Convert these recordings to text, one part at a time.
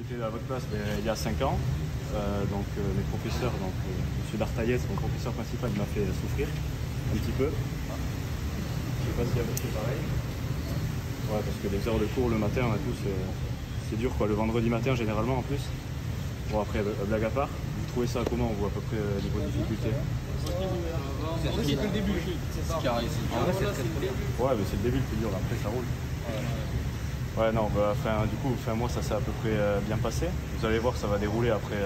j'étais à votre place il y a 5 ans. Mes professeurs, M. Dartaillès, mon professeur principal, m'a fait souffrir un petit peu. Je sais pas si avec c'est pareil. Ouais, parce que les heures de cours le matin et tout, c'est dur quoi. Le vendredi matin généralement en plus. Bon après, blague à part, vous trouvez ça comment vous à peu près niveau difficulté? C'est que le début. C'est ce qui arrive. Ouais, mais c'est le début le plus dur, après ça roule. Ouais, non, du coup, moi ça s'est à peu près bien passé. Vous allez voir, ça va dérouler après.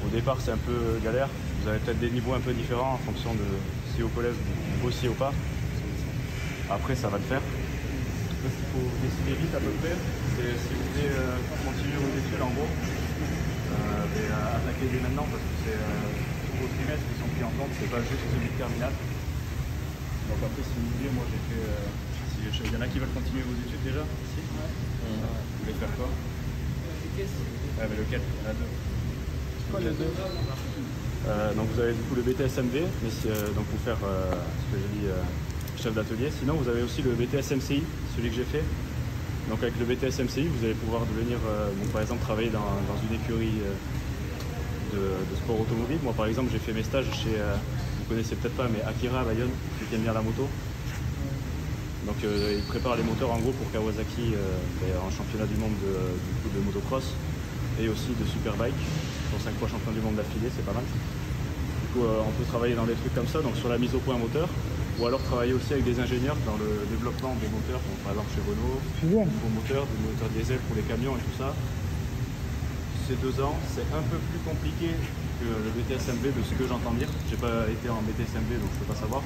Au départ, c'est un peu galère. Vous avez peut-être des niveaux un peu différents en fonction de si au collège vous bossiez ou pas. Après, ça va le faire. Ce qu'il faut décider vite à peu près, c'est si vous voulez continuer vos études en gros, attaquer dès maintenant parce que c'est tous vos trimestres qui sont pris en compte, c'est pas juste celui de terminale. Donc après, si vous voulez, moi j'ai fait. Il y en a qui veulent continuer vos études déjà ici. Vous voulez faire quoi? Ouais, mais lequel? Il y en a deux. C'est quoi les deux? Donc vous avez du coup le BTS-MV, donc pour faire ce que j'ai dit, chef d'atelier. Sinon vous avez aussi le BTS-MCI, celui que j'ai fait. Donc avec le BTS-MCI, vous allez pouvoir devenir, par exemple, travailler dans une écurie de sport automobile. Moi par exemple, j'ai fait mes stages chez, vous connaissez peut-être pas, mais Akira à Bayonne, qui aime bien la moto. Donc il prépare les moteurs en gros pour Kawasaki en championnat du monde de motocross et aussi de superbike. Ils sont 5 fois champions du monde d'affilée, c'est pas mal. Du coup on peut travailler dans des trucs comme ça, donc sur la mise au point moteur, ou alors travailler aussi avec des ingénieurs dans le développement des moteurs, donc, par exemple chez Renault, des moteurs diesel pour les camions et tout ça. Ces 2 ans, c'est un peu plus compliqué que le BTS-MV de ce que j'entends dire. J'ai pas été en BTS-MV donc je peux pas savoir.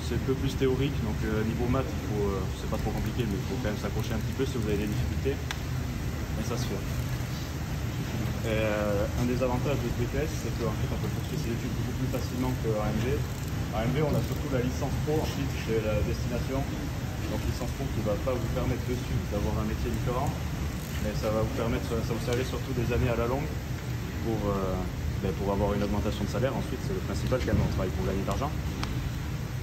C'est un peu plus théorique, donc niveau maths, c'est pas trop compliqué, mais il faut quand même s'accrocher un petit peu si vous avez des difficultés. Mais ça se fait. Un des avantages de ce BTS, c'est qu'en fait, on peut poursuivre ses études beaucoup plus facilement qu'en AMV. En AMV, on a surtout la licence pro, ensuite c'est la destination. Donc licence pro qui ne va pas vous permettre dessus d'avoir un métier différent, mais ça va vous permettre, ça vous servir surtout des années à la longue pour avoir une augmentation de salaire. Ensuite, c'est le principal quand même, on travaille pour gagner de l'argent.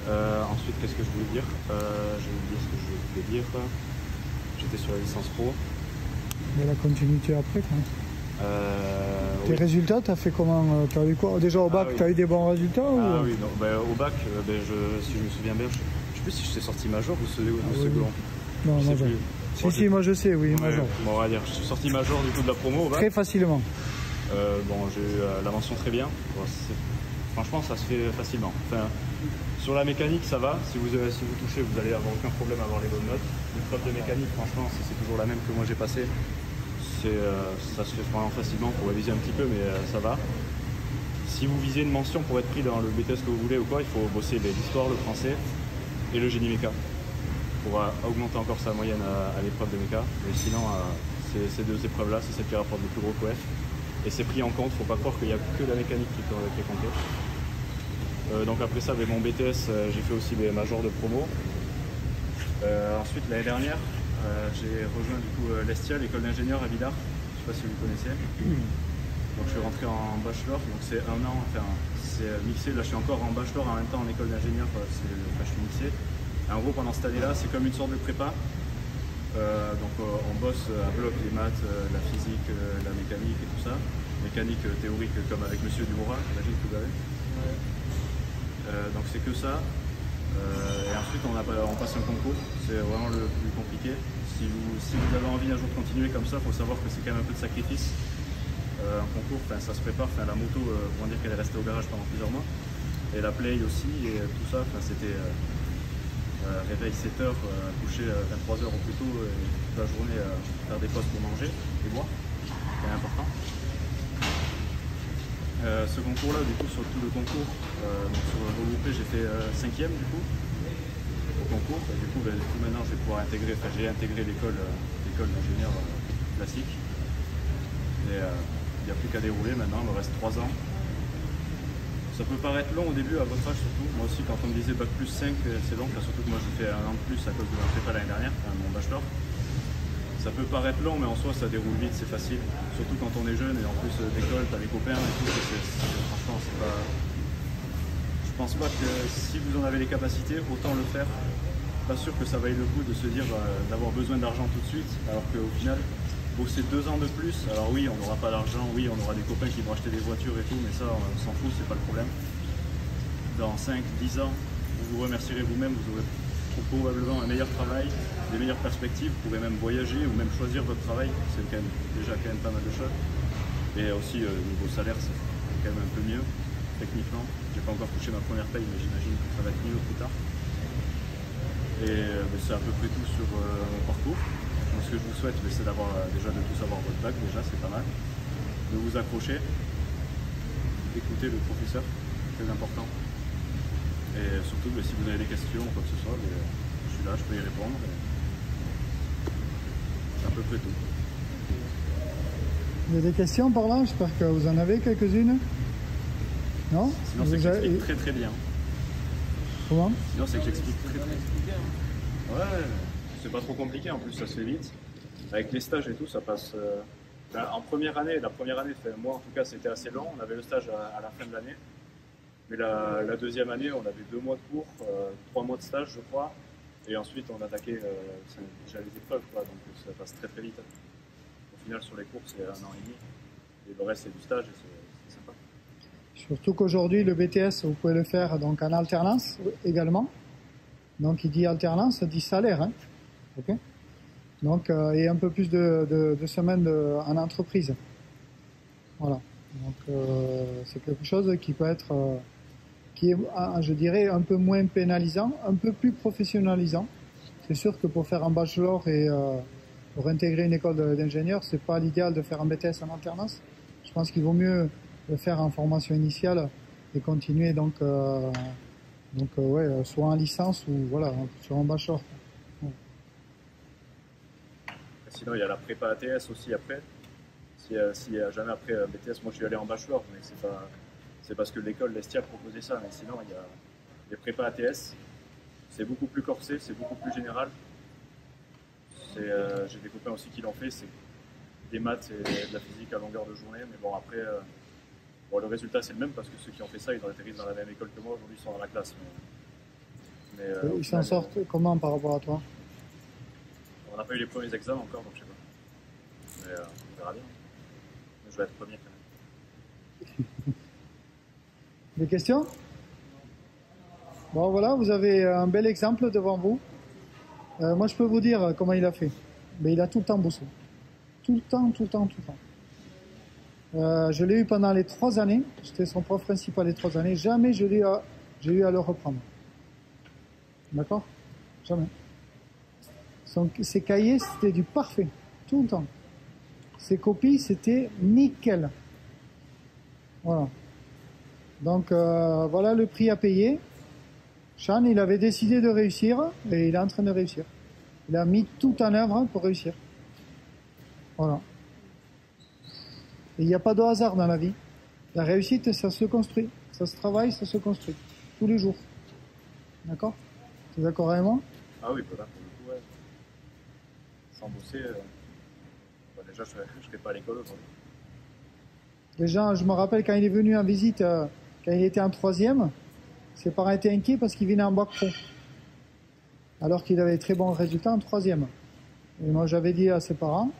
Ensuite, qu'est-ce que je voulais dire? J'ai oublié ce que je voulais dire. J'étais sur la licence pro. Mais la continuité après, quoi. Tes oui. résultats, tu as fait comment? Tu as eu quoi? Déjà au bac, oui. tu as eu des bons résultats ou... Oui, non, au bac, si je me souviens bien, je sais plus si je suis sorti major ou second. Non, major. Si, moi je sais, oui, major. Bon, on va dire, je suis sorti major du coup de la promo au bac. Très facilement. J'ai eu la mention très bien. Bon, franchement, ça se fait facilement. Enfin, sur la mécanique, ça va. Si vous touchez, vous allez avoir aucun problème à avoir les bonnes notes. L'épreuve de mécanique, franchement, si c'est toujours la même que moi j'ai passé, ça se fait vraiment facilement. Pour réviser un petit peu, mais ça va. Si vous visez une mention pour être pris dans le BTS que vous voulez ou quoi, il faut bosser l'histoire, le français et le génie méca pour augmenter encore sa moyenne à l'épreuve de méca. Mais sinon, ces 2 épreuves-là, c'est celle qui rapporte le plus gros coef. Et c'est pris en compte, faut pas croire qu'il n'y a que la mécanique qui est comptée. Donc après ça, avec mon BTS, j'ai fait aussi des majors de promo. Ensuite, l'année dernière, j'ai rejoint du coup l'Estia, l'école d'ingénieur à Villars. Je sais pas si vous connaissez. Donc je suis rentré en bachelor, donc c'est 1 an, enfin c'est mixé. Là je suis encore en bachelor en même temps en école d'ingénieur, je suis mixé. Et en gros pendant cette année-là, c'est comme une sorte de prépa. On bosse à bloc les maths, la physique, la mécanique et tout ça. Mécanique théorique comme avec Monsieur Dumora, j'imagine que vous avez. Donc c'est que ça. Et ensuite on passe un concours, c'est vraiment le plus compliqué. Si vous avez envie un jour de continuer comme ça, il faut savoir que c'est quand même un peu de sacrifice. Un concours, ça se prépare, la moto, pour dire qu'elle est restée au garage pendant plusieurs mois. Et la play aussi, et tout ça, c'était réveil 7h, coucher 23h au plus tôt, et toute la journée faire des pauses pour manger et boire, c'est important. Ce concours-là, du coup, sur tout le concours, sur le regroupé, j'ai fait 5e du coup, au concours. Et du coup, maintenant, je vais pouvoir intégrer, j'ai intégré l'école d'ingénieur classique. Et il n'y a plus qu'à dérouler maintenant, il me reste 3 ans. Ça peut paraître long au début, à votre âge surtout. Moi aussi, quand on me disait Bac plus 5, c'est long, surtout que moi j'ai fait 1 an de plus à cause de ma prépa l'année dernière, mon bachelor. Ça peut paraître long, mais en soi, ça déroule vite, c'est facile. Surtout quand on est jeune et en plus d'école, t'as les copains et tout. Franchement, c'est pas... Je pense pas que si vous en avez les capacités, autant le faire. Pas sûr que ça vaille le coup de se dire d'avoir besoin d'argent tout de suite, alors qu'au final, bosser 2 ans de plus. Alors oui, on n'aura pas d'argent, oui, on aura des copains qui vont acheter des voitures et tout, mais ça, on s'en fout, c'est pas le problème. Dans 5-10 ans, vous vous remercierez vous-même, vous aurez probablement un meilleur travail, des meilleures perspectives, vous pourrez même voyager ou même choisir votre travail, c'est déjà quand même pas mal de choses. Et aussi, niveau salaire, c'est quand même un peu mieux, techniquement. J'ai pas encore touché ma première paye, mais j'imagine que ça va être mieux plus tard. Et c'est à peu près tout sur mon parcours. Donc, ce que je vous souhaite, c'est d'avoir déjà de tous avoir votre bac, déjà c'est pas mal. De vous accrocher, d'écouter le professeur, très important. Et surtout, si vous avez des questions ou quoi que ce soit, je suis là, je peux y répondre. C'est à peu près tout. Il y a des questions par là? J'espère que vous en avez quelques-unes. Non? Sinon, c'est que j'explique très très bien. Comment? Sinon, c'est que j'explique très très bien. Ouais, c'est pas trop compliqué, en plus ça se fait vite. Avec les stages et tout, ça passe... en première année, moi en tout cas, c'était assez long. On avait le stage à la fin de l'année. Mais la deuxième année, on avait 2 mois de cours, 3 mois de stage, je crois. Et ensuite, on attaquait déjà les épreuves, quoi. Donc ça passe très très vite. Au final, sur les cours, c'est 1 an et demi. Et le reste, c'est du stage et c'est sympa. Surtout qu'aujourd'hui, le BTS, vous pouvez le faire donc en alternance également. Donc, il dit alternance, dit salaire. Hein. Okay. Donc, et un peu plus de semaines en entreprise. Voilà. Donc, c'est quelque chose qui peut être, qui est, je dirais, un peu moins pénalisant, un peu plus professionnalisant. C'est sûr que pour faire un bachelor et pour intégrer une école d'ingénieur, c'est pas l'idéal de faire un BTS en alternance. Je pense qu'il vaut mieux le faire en formation initiale et continuer donc ouais, soit en licence ou voilà, sur un bachelor. Ouais. Sinon, il y a la prépa ATS aussi après. S'il y a jamais après BTS, moi je suis allé en bachelor, mais c'est parce que l'école l'Estia proposait ça. Mais sinon, il y a les prépa ATS. C'est beaucoup plus corsé, c'est beaucoup plus général. J'ai des copains aussi qui l'ont fait. C'est des maths et de la physique à longueur de journée. Mais bon, après, le résultat c'est le même parce que ceux qui ont fait ça, ils ont atterri dans la même école que moi. Aujourd'hui, ils sont dans la classe. Ils s'en sortent comment par rapport à toi? On n'a pas eu les premiers examens encore, donc je sais pas. Mais on verra bien. Je vais être premier quand même. Des questions? Bon voilà, vous avez un bel exemple devant vous. Moi je peux vous dire comment il a fait. Mais il a tout le temps bossé. Tout le temps. Je l'ai eu pendant les 3 années. J'étais son prof principal les 3 années. Jamais j'ai eu à le reprendre. D'accord? Jamais. Ses cahiers, c'était du parfait. Tout le temps. Ses copies, c'était nickel. Voilà. Donc, voilà le prix à payer. Sean, il avait décidé de réussir et il est en train de réussir. Il a mis tout en œuvre pour réussir. Voilà. Et il n'y a pas de hasard dans la vie. La réussite, ça se construit. Ça se travaille, ça se construit. Tous les jours. D'accord? Tu es d'accord avec moi? Ah oui, voilà, pour le coup, ouais. Sans bosser, déjà, je ne serais pas à l'école aujourd'hui. Déjà, je me rappelle quand il est venu en visite, quand il était en 3e, ses parents étaient inquiets parce qu'il venait en bac pro. Alors qu'il avait très bons résultats en 3e. Et moi, j'avais dit à ses parents,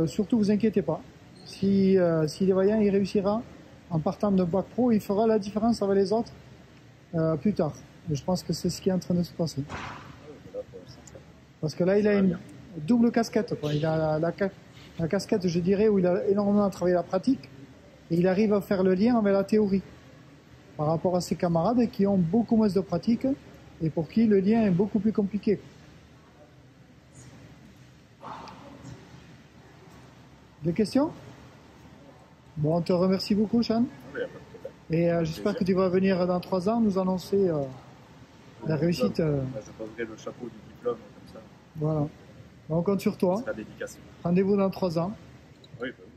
surtout vous inquiétez pas. S'il est vaillant, il réussira en partant de bac pro, il fera la différence avec les autres plus tard. Et je pense que c'est ce qui est en train de se passer. Parce que là, il a une double casquette, quoi. Il a la casquette, je dirais, où il a énormément travaillé la pratique et il arrive à faire le lien avec la théorie par rapport à ses camarades qui ont beaucoup moins de pratique et pour qui le lien est beaucoup plus compliqué. Des questions? Bon, on te remercie beaucoup, Sean. Et j'espère que tu vas venir dans 3 ans nous annoncer la réussite. Je poserai le chapeau du diplôme, comme ça. Voilà. On compte sur toi. C'est la dédicace. Rendez-vous dans 3 ans. Oui, bah oui.